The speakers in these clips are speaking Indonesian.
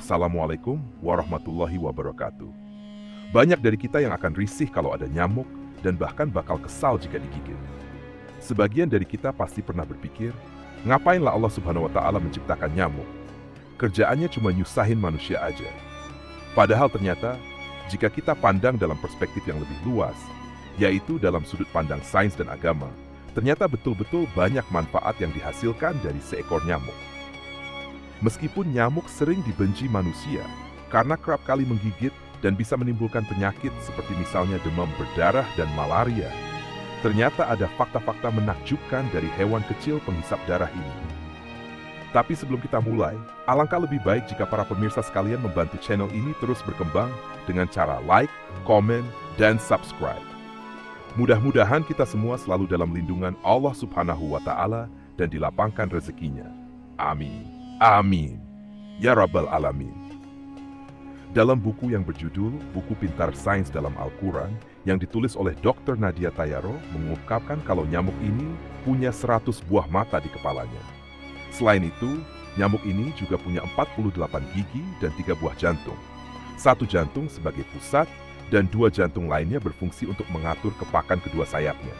Assalamualaikum warahmatullahi wabarakatuh. Banyak dari kita yang akan risih kalau ada nyamuk dan bahkan bakal kesal jika digigit. Sebagian dari kita pasti pernah berpikir, ngapainlah Allah Subhanahu wa Ta'ala menciptakan nyamuk? Kerjaannya cuma nyusahin manusia aja. Padahal ternyata, jika kita pandang dalam perspektif yang lebih luas, yaitu dalam sudut pandang sains dan agama, ternyata betul-betul banyak manfaat yang dihasilkan dari seekor nyamuk. Meskipun nyamuk sering dibenci manusia karena kerap kali menggigit dan bisa menimbulkan penyakit seperti misalnya demam berdarah dan malaria, ternyata ada fakta-fakta menakjubkan dari hewan kecil penghisap darah ini. Tapi sebelum kita mulai, alangkah lebih baik jika para pemirsa sekalian membantu channel ini terus berkembang dengan cara like, komen, dan subscribe. Mudah-mudahan kita semua selalu dalam lindungan Allah Subhanahu wa Ta'ala dan dilapangkan rezekinya. Amin. Amin. Ya Rabbal Alamin. Dalam buku yang berjudul Buku Pintar Sains dalam Al-Quran yang ditulis oleh Dr. Nadia Tayaro mengungkapkan kalau nyamuk ini punya 100 buah mata di kepalanya. Selain itu, nyamuk ini juga punya 48 gigi dan 3 buah jantung. 1 jantung sebagai pusat dan 2 jantung lainnya berfungsi untuk mengatur kepakan kedua sayapnya.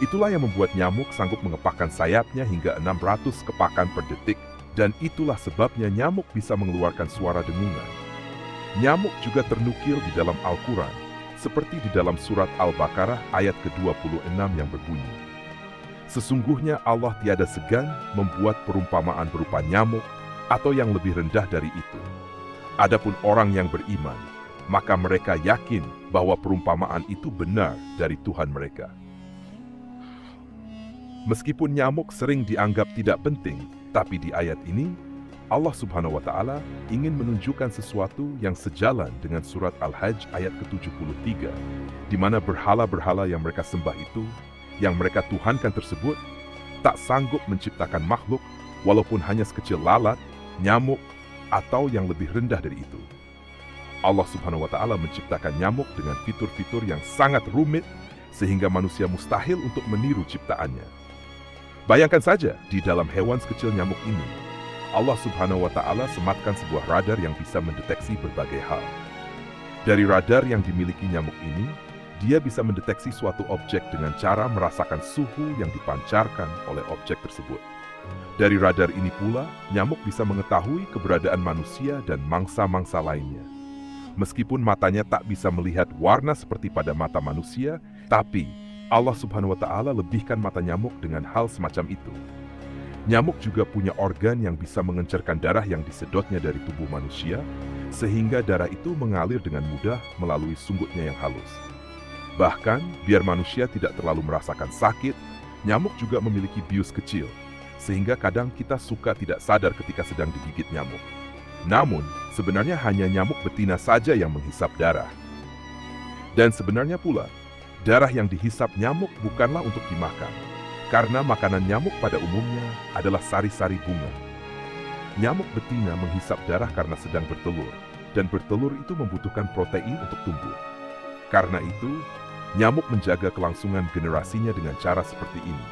Itulah yang membuat nyamuk sanggup mengepakkan sayapnya hingga 600 kepakan per detik. Dan itulah sebabnya nyamuk bisa mengeluarkan suara dengungan. Nyamuk juga ternukil di dalam Al-Quran, seperti di dalam surat Al-Baqarah ayat ke-26 yang berbunyi, "Sesungguhnya Allah tiada segan membuat perumpamaan berupa nyamuk atau yang lebih rendah dari itu. Adapun orang yang beriman, maka mereka yakin bahwa perumpamaan itu benar dari Tuhan mereka." Meskipun nyamuk sering dianggap tidak penting, tapi di ayat ini, Allah Subhanahu wa Ta'ala ingin menunjukkan sesuatu yang sejalan dengan surat Al-Hajj ayat ke-73, di mana berhala-berhala yang mereka sembah itu, yang mereka tuhankan tersebut, tak sanggup menciptakan makhluk walaupun hanya sekecil lalat, nyamuk, atau yang lebih rendah dari itu. Allah Subhanahu wa Ta'ala menciptakan nyamuk dengan fitur-fitur yang sangat rumit, sehingga manusia mustahil untuk meniru ciptaannya. Bayangkan saja, di dalam hewan sekecil nyamuk ini, Allah Subhanahu wa Ta'ala sematkan sebuah radar yang bisa mendeteksi berbagai hal. Dari radar yang dimiliki nyamuk ini, dia bisa mendeteksi suatu objek dengan cara merasakan suhu yang dipancarkan oleh objek tersebut. Dari radar ini pula, nyamuk bisa mengetahui keberadaan manusia dan mangsa-mangsa lainnya. Meskipun matanya tak bisa melihat warna seperti pada mata manusia, tapi Allah Subhanahu wa Ta'ala lebihkan mata nyamuk dengan hal semacam itu. Nyamuk juga punya organ yang bisa mengencerkan darah yang disedotnya dari tubuh manusia, sehingga darah itu mengalir dengan mudah melalui sunggutnya yang halus. Bahkan, biar manusia tidak terlalu merasakan sakit, nyamuk juga memiliki bius kecil, sehingga kadang kita suka tidak sadar ketika sedang digigit nyamuk. Namun, sebenarnya hanya nyamuk betina saja yang menghisap darah. Dan sebenarnya pula, darah yang dihisap nyamuk bukanlah untuk dimakan, karena makanan nyamuk pada umumnya adalah sari-sari bunga. Nyamuk betina menghisap darah karena sedang bertelur, dan bertelur itu membutuhkan protein untuk tumbuh. Karena itu, nyamuk menjaga kelangsungan generasinya dengan cara seperti ini.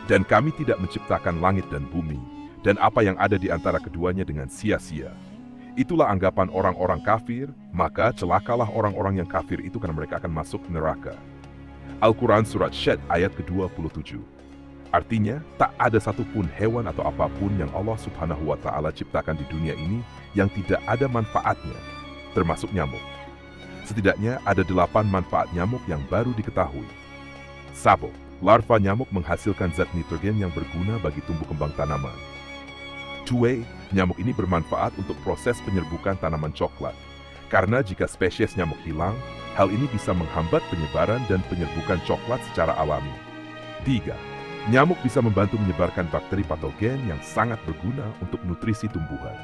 Dan kami tidak menciptakan langit dan bumi, dan apa yang ada di antara keduanya dengan sia-sia. Itulah anggapan orang-orang kafir, maka celakalah orang-orang yang kafir itu karena mereka akan masuk neraka. Al-Quran Surat Syed ayat ke-27. Artinya, tak ada satupun hewan atau apapun yang Allah Subhanahu wa Ta'ala ciptakan di dunia ini yang tidak ada manfaatnya, termasuk nyamuk. Setidaknya ada 8 manfaat nyamuk yang baru diketahui. 1. Larva nyamuk menghasilkan zat nitrogen yang berguna bagi tumbuh kembang tanaman. 2. Nyamuk ini bermanfaat untuk proses penyerbukan tanaman coklat. Karena jika spesies nyamuk hilang, hal ini bisa menghambat penyebaran dan penyerbukan coklat secara alami. 3. Nyamuk bisa membantu menyebarkan bakteri patogen yang sangat berguna untuk nutrisi tumbuhan.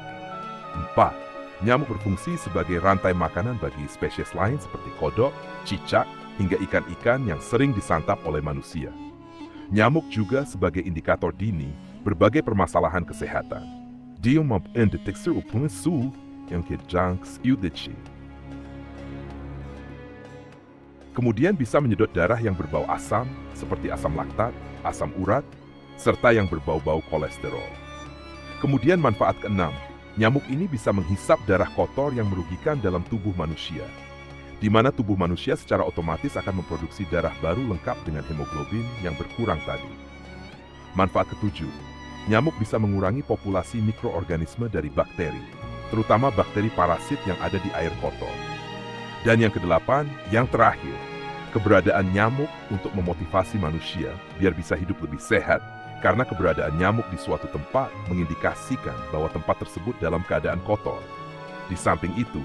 4. Nyamuk berfungsi sebagai rantai makanan bagi spesies lain seperti kodok, cicak, hingga ikan-ikan yang sering disantap oleh manusia. Nyamuk juga sebagai indikator dini berbagai permasalahan kesehatan. Dia mendeteksi suhu yang kejang UDC. Kemudian bisa menyedot darah yang berbau asam, seperti asam laktat, asam urat, serta yang berbau-bau kolesterol. Kemudian manfaat keenam, Nyamuk ini bisa menghisap darah kotor yang merugikan dalam tubuh manusia, di mana tubuh manusia secara otomatis akan memproduksi darah baru lengkap dengan hemoglobin yang berkurang tadi. Manfaat ketujuh, nyamuk bisa mengurangi populasi mikroorganisme dari bakteri, terutama bakteri parasit yang ada di air kotor. Dan yang kedelapan, yang terakhir, keberadaan nyamuk untuk memotivasi manusia biar bisa hidup lebih sehat, karena keberadaan nyamuk di suatu tempat mengindikasikan bahwa tempat tersebut dalam keadaan kotor. Di samping itu,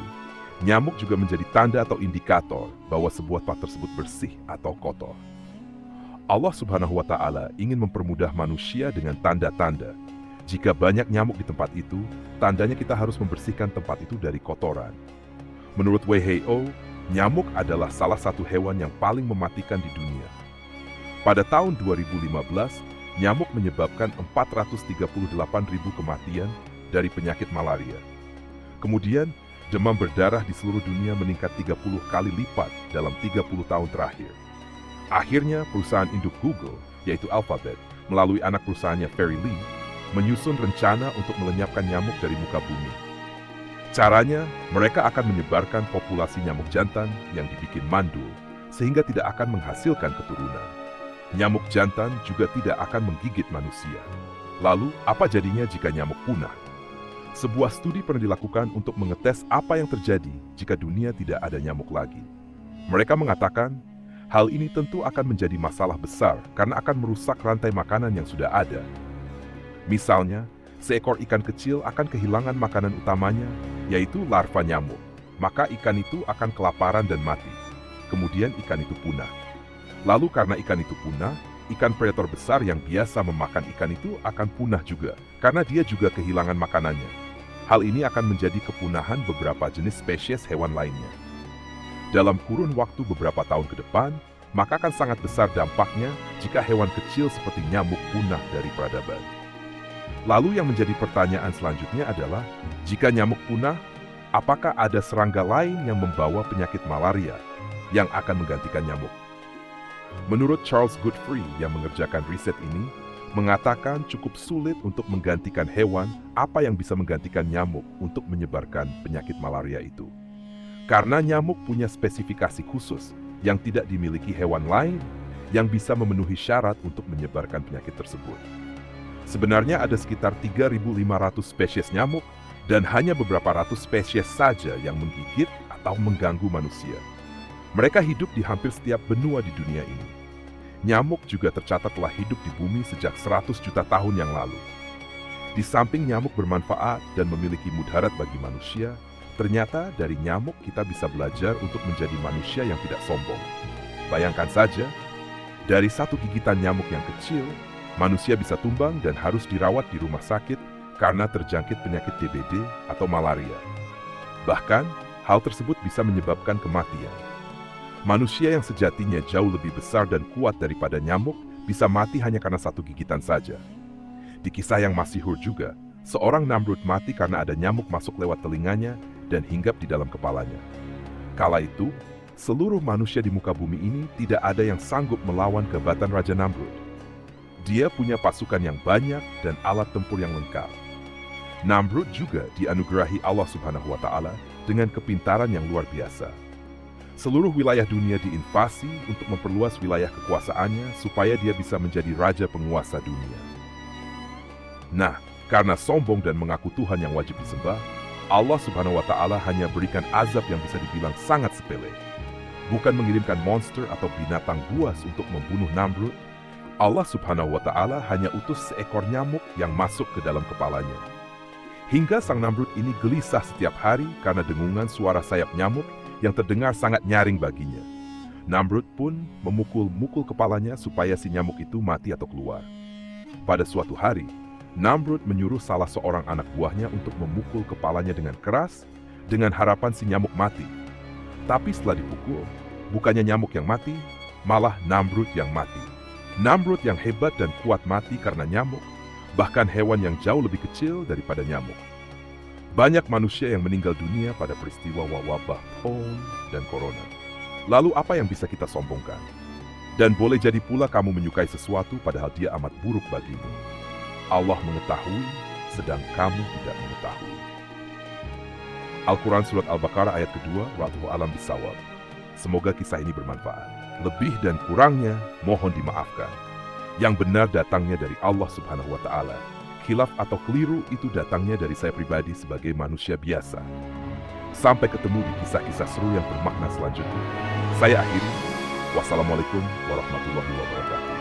nyamuk juga menjadi tanda atau indikator bahwa sebuah tempat tersebut bersih atau kotor. Allah Subhanahu wa Ta'ala ingin mempermudah manusia dengan tanda-tanda. Jika banyak nyamuk di tempat itu, tandanya kita harus membersihkan tempat itu dari kotoran. Menurut WHO, nyamuk adalah salah satu hewan yang paling mematikan di dunia. Pada tahun 2015, nyamuk menyebabkan 438.000 kematian dari penyakit malaria. Kemudian, demam berdarah di seluruh dunia meningkat 30 kali lipat dalam 30 tahun terakhir. Akhirnya, perusahaan induk Google, yaitu Alphabet, melalui anak perusahaannya Fairy Lee, menyusun rencana untuk melenyapkan nyamuk dari muka bumi. Caranya, mereka akan menyebarkan populasi nyamuk jantan yang dibikin mandul, sehingga tidak akan menghasilkan keturunan. Nyamuk jantan juga tidak akan menggigit manusia. Lalu, apa jadinya jika nyamuk punah? Sebuah studi pernah dilakukan untuk mengetes apa yang terjadi jika dunia tidak ada nyamuk lagi. Mereka mengatakan, hal ini tentu akan menjadi masalah besar karena akan merusak rantai makanan yang sudah ada. Misalnya, seekor ikan kecil akan kehilangan makanan utamanya, yaitu larva nyamuk. Maka ikan itu akan kelaparan dan mati. Kemudian ikan itu punah. Lalu karena ikan itu punah, ikan predator besar yang biasa memakan ikan itu akan punah juga, karena dia juga kehilangan makanannya. Hal ini akan menjadi kepunahan beberapa jenis spesies hewan lainnya. Dalam kurun waktu beberapa tahun ke depan, maka akan sangat besar dampaknya jika hewan kecil seperti nyamuk punah dari peradaban. Lalu yang menjadi pertanyaan selanjutnya adalah, jika nyamuk punah, apakah ada serangga lain yang membawa penyakit malaria yang akan menggantikan nyamuk? Menurut Charles Godfrey yang mengerjakan riset ini, mengatakan cukup sulit untuk menggantikan hewan apa yang bisa menggantikan nyamuk untuk menyebarkan penyakit malaria itu. Karena nyamuk punya spesifikasi khusus yang tidak dimiliki hewan lain yang bisa memenuhi syarat untuk menyebarkan penyakit tersebut. Sebenarnya ada sekitar 3.500 spesies nyamuk dan hanya beberapa ratus spesies saja yang menggigit atau mengganggu manusia. Mereka hidup di hampir setiap benua di dunia ini. Nyamuk juga tercatat telah hidup di bumi sejak 100 juta tahun yang lalu. Di samping nyamuk bermanfaat dan memiliki mudarat bagi manusia, ternyata dari nyamuk kita bisa belajar untuk menjadi manusia yang tidak sombong. Bayangkan saja, dari satu gigitan nyamuk yang kecil, manusia bisa tumbang dan harus dirawat di rumah sakit karena terjangkit penyakit DBD atau malaria. Bahkan, hal tersebut bisa menyebabkan kematian. Manusia yang sejatinya jauh lebih besar dan kuat daripada nyamuk bisa mati hanya karena satu gigitan saja. Di kisah yang masyhur juga, seorang Namrud mati karena ada nyamuk masuk lewat telinganya dan hinggap di dalam kepalanya. Kala itu, seluruh manusia di muka bumi ini tidak ada yang sanggup melawan kehebatan Raja Namrud. Dia punya pasukan yang banyak dan alat tempur yang lengkap. Namrud juga dianugerahi Allah Subhanahu wa Ta'ala dengan kepintaran yang luar biasa. Seluruh wilayah dunia diinvasi untuk memperluas wilayah kekuasaannya supaya dia bisa menjadi raja penguasa dunia. Nah, karena sombong dan mengaku Tuhan yang wajib disembah, Allah Subhanahu wa Ta'ala hanya berikan azab yang bisa dibilang sangat sepele. Bukan mengirimkan monster atau binatang buas untuk membunuh Namrud, Allah Subhanahu wa Ta'ala hanya utus seekor nyamuk yang masuk ke dalam kepalanya. Hingga sang Namrud ini gelisah setiap hari karena dengungan suara sayap nyamuk yang terdengar sangat nyaring baginya. Namrud pun memukul-mukul kepalanya supaya si nyamuk itu mati atau keluar. Pada suatu hari, Namrud menyuruh salah seorang anak buahnya untuk memukul kepalanya dengan keras dengan harapan si nyamuk mati. Tapi setelah dipukul, bukannya nyamuk yang mati, malah Namrud yang mati. Namrud yang hebat dan kuat mati karena nyamuk, bahkan hewan yang jauh lebih kecil daripada nyamuk. Banyak manusia yang meninggal dunia pada peristiwa wabah, polio, dan corona. Lalu apa yang bisa kita sombongkan? Dan boleh jadi pula kamu menyukai sesuatu padahal dia amat buruk bagimu. Allah mengetahui, sedang kamu tidak mengetahui. Al-Quran Surat Al-Baqarah ayat kedua, Wallahu a'lam bishawab. Semoga kisah ini bermanfaat. Lebih dan kurangnya mohon dimaafkan. Yang benar datangnya dari Allah Subhanahu wa Ta'ala. Khilaf atau keliru itu datangnya dari saya pribadi sebagai manusia biasa. Sampai ketemu di kisah-kisah seru yang bermakna selanjutnya. Saya akhiri. Wassalamualaikum warahmatullahi wabarakatuh.